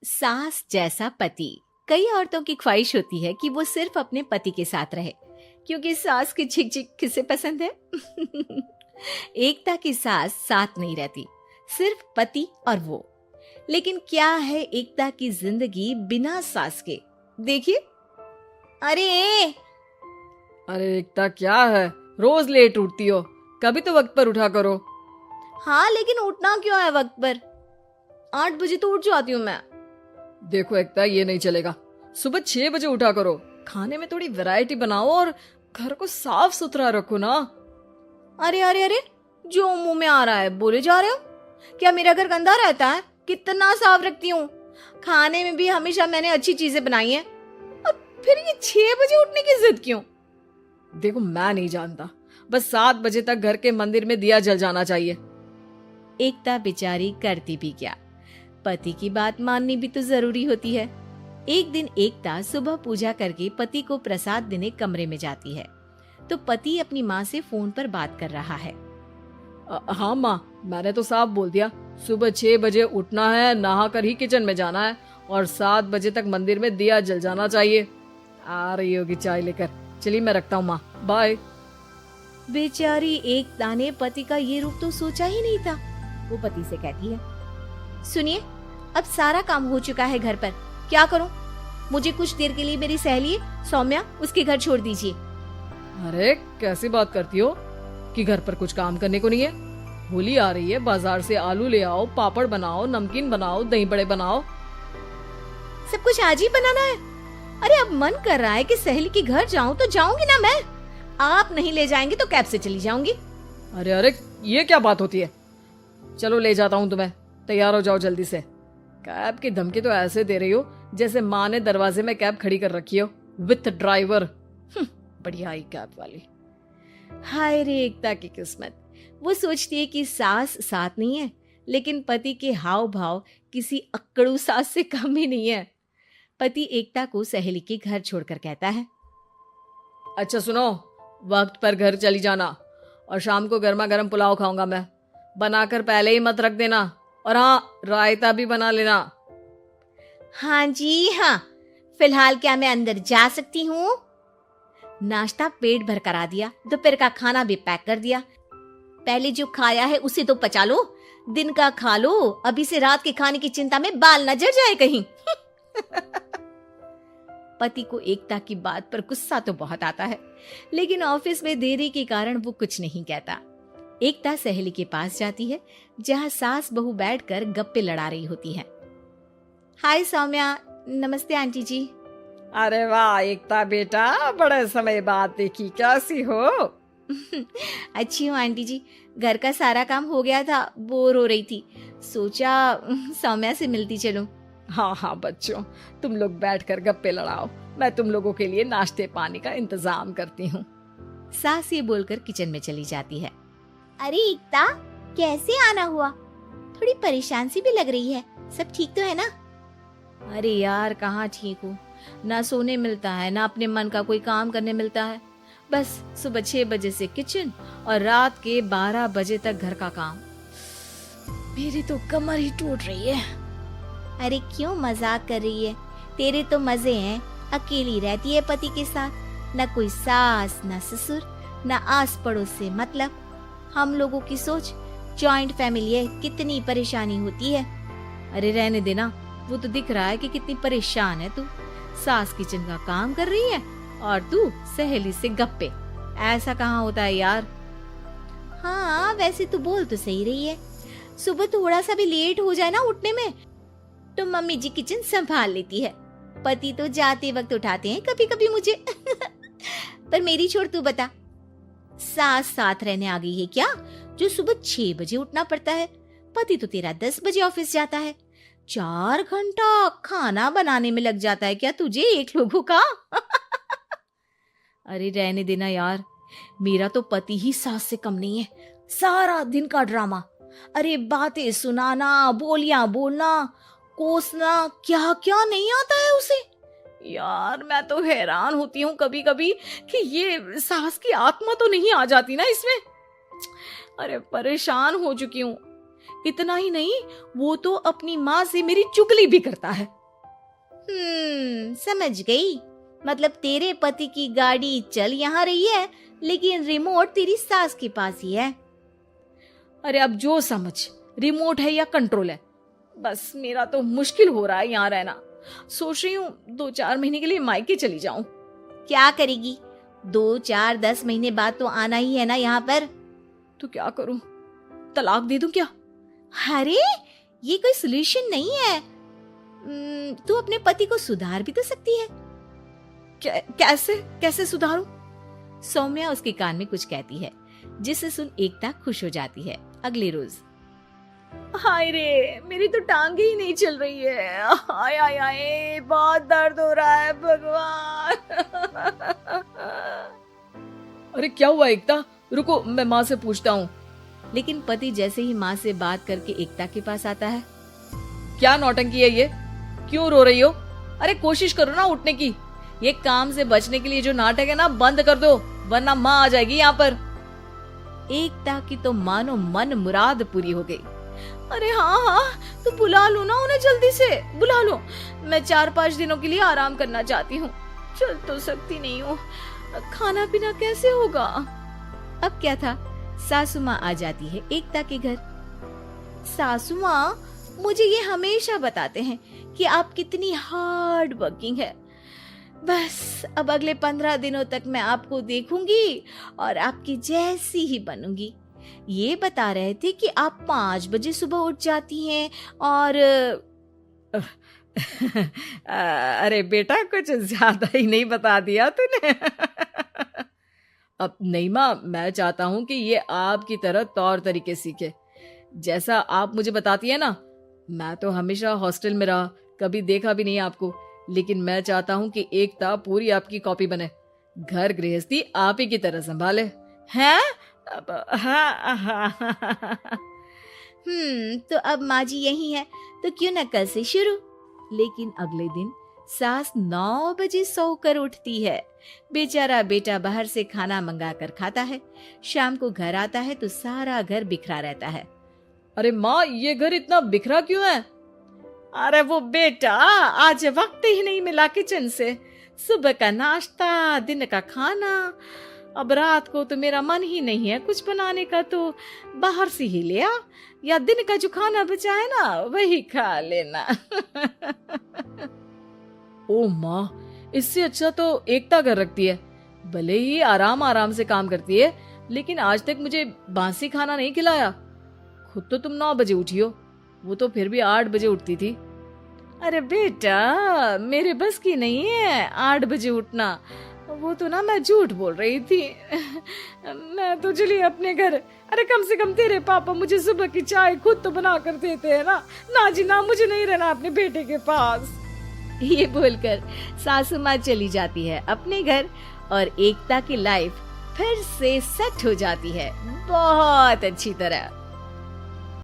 सास जैसा पति। कई औरतों की ख्वाहिश होती है कि वो सिर्फ अपने पति के साथ रहे, क्योंकि सास की झिक झिक किसे पसंद है। एकता की सास साथ नहीं रहती, सिर्फ पति और वो। लेकिन क्या है एकता की जिंदगी बिना सास के? देखिए। अरे अरे एकता, क्या है? रोज लेट उठती हो, कभी तो वक्त पर उठा करो। हाँ, लेकिन उठना क्यों है वक्त पर? 8 बजे तो उठ जाती हूँ मैं। देखो एकता, ये नहीं चलेगा। सुबह 6 बजे उठा करो। खाने में थोड़ी वैरायटी बनाओ और घर को साफ सुथरा रखो ना। अरे अरे अरे, जो मुंह में आ रहा है बोले जा रहे हो। क्या मेरा घर गंदा रहता है? कितना साफ रखती हूँ। खाने में भी हमेशा मैंने अच्छी चीजें बनाई हैं। अब फिर ये 6 बजे उठने की जिद क्यों? देखो, मैं नहीं जानता, बस 7 बजे तक घर के मंदिर में दिया जल जाना चाहिए। एकता बेचारी करती भी क्या, पति की बात माननी भी तो जरूरी होती है। एक दिन एकता सुबह पूजा करके पति को प्रसाद देने कमरे में जाती है, तो पति अपनी माँ से फोन पर बात कर रहा है। हाँ माँ, मैंने तो साफ बोल दिया, सुबह 6 बजे उठना है, नहा कर ही किचन में जाना है और 7 बजे तक मंदिर में दिया जल जाना चाहिए। आ रही होगी चाय लेकर। चलिए मैं रखता हूँ माँ, बाय। बेचारी एकता ने पति का ये रूप तो सोचा ही नहीं था। वो पति से कहती है, सुनिए, अब सारा काम हो चुका है घर पर, क्या करूं? मुझे कुछ देर के लिए मेरी सहेली सौम्या, उसके घर छोड़ दीजिए। अरे कैसी बात करती हो कि घर पर कुछ काम करने को नहीं है? होली आ रही है, बाजार से आलू ले आओ, पापड़ बनाओ, नमकीन बनाओ, दही बड़े बनाओ। सब कुछ आज ही बनाना है? अरे अब मन कर रहा है कि सहेली के घर जाऊं तो जाऊंगी ना मैं। आप नहीं ले जाएंगे तो कैब से चली जाऊंगी। अरे अरे, ये क्या बात होती है? चलो ले जाता हूँ तुम्हें, तैयार हो जाओ जल्दी से। कैब की धमकी तो ऐसे दे रही हो जैसे माँ ने दरवाजे में कैब खड़ी कर रखी हो विथ ड्राइवर। बढ़िया आई कैब वाली। हाय रे एकता की किस्मत। वो सोचती है कि सास साथ नहीं है, लेकिन पति के हाव भाव किसी अक्कड़ू सास से कम ही नहीं है। पति एकता को सहेली के घर छोड़कर कहता है, अच्छा सुनो, वक्त पर घर चली जाना और शाम को गर्मा गर्म पुलाव खाऊंगा मैं। बनाकर पहले ही मत रख देना, और हाँ, रायता भी बना लेना। हाँ जी हाँ, फिलहाल क्या मैं अंदर जा सकती हूँ? नाश्ता पेट भर करा दिया, दोपहर का खाना भी पैक कर दिया। पहले जो खाया है उसे तो पचा लो, दिन का खा लो, अभी से रात के खाने की चिंता में बाल न जड़ जाए कहीं। पति को एकता की बात पर गुस्सा तो बहुत आता है, लेकिन ऑफिस में देरी के कारण वो कुछ नहीं कहता। एकता सहेली के पास जाती है, जहाँ सास बहू बैठकर गप्पे लड़ा रही होती है। हाय सौम्या, नमस्ते आंटी जी। अरे वाह एकता बेटा, बड़े समय बाद देखी, कैसी हो? अच्छी हूँ आंटी जी, घर का सारा काम हो गया था, बोर हो रही थी, सोचा सौम्या से मिलती चलूं। हाँ हाँ बच्चों, तुम लोग बैठकर गप्पे लड़ाओ, मैं तुम लोगों के लिए नाश्ते पानी का इंतजाम करती हूँ। सास ये बोलकर किचन में चली जाती है। अरे एकता, कैसे आना हुआ? थोड़ी परेशान सी भी लग रही है, सब ठीक तो है ना? अरे यार, कहाँ ठीक हूँ, ना सोने मिलता है, ना अपने मन का कोई काम करने मिलता है। बस सुबह 6 बजे से किचन और रात के 12 बजे तक घर का काम। मेरी तो कमर ही टूट रही है। अरे क्यों मजाक कर रही है? तेरे तो मजे हैं, अकेली रहती है पति के साथ, न कोई सास न ससुर, न आस पड़ोस से मतलब। हम लोगों की सोच, जॉइंट फैमिली है, कितनी परेशानी होती है। अरे रहने देना, वो तो दिख रहा है कि कितनी परेशान है तू। सास किचन का काम कर रही है और तू सहेली से गप्पे। ऐसा कहाँ होता है यार। हाँ वैसे तू बोल तो सही रही है, सुबह थोड़ा सा भी लेट हो जाए ना उठने में तो मम्मी जी किचन संभाल लेती है। पति तो जाते वक्त उठाते हैं कभी कभी मुझे। पर मेरी छोड़, तू बता, सास साथ रहने आ गई है क्या, जो सुबह 6 बजे उठना पड़ता है? पति तो तेरा 10 बजे ऑफिस जाता है, 4 घंटा खाना बनाने में लग जाता है क्या तुझे एक लोगों का? अरे रहने देना यार, मेरा तो पति ही सास से कम नहीं है। सारा दिन का ड्रामा, अरे बातें सुनाना, बोलियां बोलना, कोसना, क्या क्या नहीं आता है उसे। यार मैं तो हैरान होती हूँ कभी कभी कि ये सास की आत्मा तो नहीं आ जाती ना इसमें। अरे परेशान हो चुकी हूँ। इतना ही नहीं, वो तो अपनी माँ से मेरी चुगली भी करता है। समझ गई। मतलब तेरे पति की गाड़ी चल यहाँ रही है, लेकिन रिमोट तेरी सास के पास ही है। अरे अब जो समझ, रिमोट है या कंट्रोल है, बस मेरा तो मुश्किल हो रहा है यहाँ रहना। सोच रही हूँ 2-4 महीने के लिए मायके चली जाऊं। क्या करेगी? 2-4-10 महीने बाद तो आना ही है ना यहाँ पर। तो क्या करूं, तलाक दे दूं क्या? अरे ये कोई सोल्यूशन नहीं है। तू अपने पति को सुधार भी तो सकती है। कैसे कैसे सुधारूं? सौम्या उसके कान में कुछ कहती है, जिसे सुन एकता खुश हो जाती है। अगले रोज, हाय रे, मेरी तो टांगे ही नहीं चल रही है। हाय हाय हाय, बहुत दर्द हो रहा है भगवान। अरे क्या हुआ एकता? रुको, मैं माँ से पूछता हूँ। लेकिन पति जैसे ही माँ से बात करके एकता के पास आता है। क्या नौटंकी है ये? क्यों रो रही हो? अरे कोशिश करो ना उठने की। ये काम से बचने के लिए जो नाटक है ना, बंद कर दो, वरना माँ आ जाएगी यहाँ पर। एकता की तो मानो मन मुराद पूरी हो गई। अरे हाँ, तो बुला लो ना उन्हें, जल्दी से बुला लो। मैं 4-5 दिनों के लिए आराम करना चाहती हूँ। चल तो सकती नहीं हूँ, खाना पीना कैसे होगा? अब क्या था, सासू माँ आ जाती है एकता के घर। सासू माँ मुझे ये हमेशा बताते हैं कि आप कितनी हार्ड वर्किंग है। बस अब अगले 15 दिनों तक मैं आपको देखूंगी और आपकी जैसी ही बनूंगी। ये बता रहे थे कि आप 5 बजे सुबह उठ जाती हैं और अरे बेटा, कुछ ज्यादा ही नहीं बता दिया तूने। अब नहीं माँ, मैं चाहता हूँ कि ये आपकी तरह तौर तरीके सीखे, जैसा आप मुझे बताती है ना। मैं तो हमेशा हॉस्टल में रहा, कभी देखा भी नहीं आपको, लेकिन मैं चाहता हूँ कि एकता पूरी आपकी कॉपी बने, घर गृहस्थी आप ही की तरह संभाले। हैं? तो अब माँ जी यही है, तो क्यों न कल से शुरू। लेकिन अगले दिन सास 9 बजे सोकर उठती है। बेचारा बेटा बाहर से खाना मंगा कर खाता है। शाम को घर आता है तो सारा घर बिखरा रहता है। अरे माँ, ये घर इतना बिखरा क्यों है? अरे वो बेटा, आज वक्त ही नहीं मिला किचन से। सुबह का नाश्ता, दिन का खाना, अब रात को तो मेरा मन ही नहीं है कुछ बनाने का, तो बाहर से ही ले आ, या दिन का जो खाना बचा है ना वही खा लेना। ओ माँ, इससे अच्छा तो एकता कर रखती है। भले ही आराम आराम से काम करती है, लेकिन आज तक मुझे बासी खाना नहीं खिलाया। खुद तो तुम 9 बजे उठी हो, वो तो फिर भी 8 बजे उठती थी। अरे बेटा, मेरे बस की नहीं है 8 बजे उठना। वो तो ना मैं झूठ बोल रही थी। मैं तो चली अपने घर। अरे कम से कम तेरे पापा मुझे सुबह की चाय खुद तो बना कर देते हैं ना। ना जी ना, मुझे नहीं रहना अपने बेटे के पास। ये बोलकर सासू माँ चली जाती है अपने घर और एकता की लाइफ फिर से सेट हो जाती है, बहुत अच्छी तरह।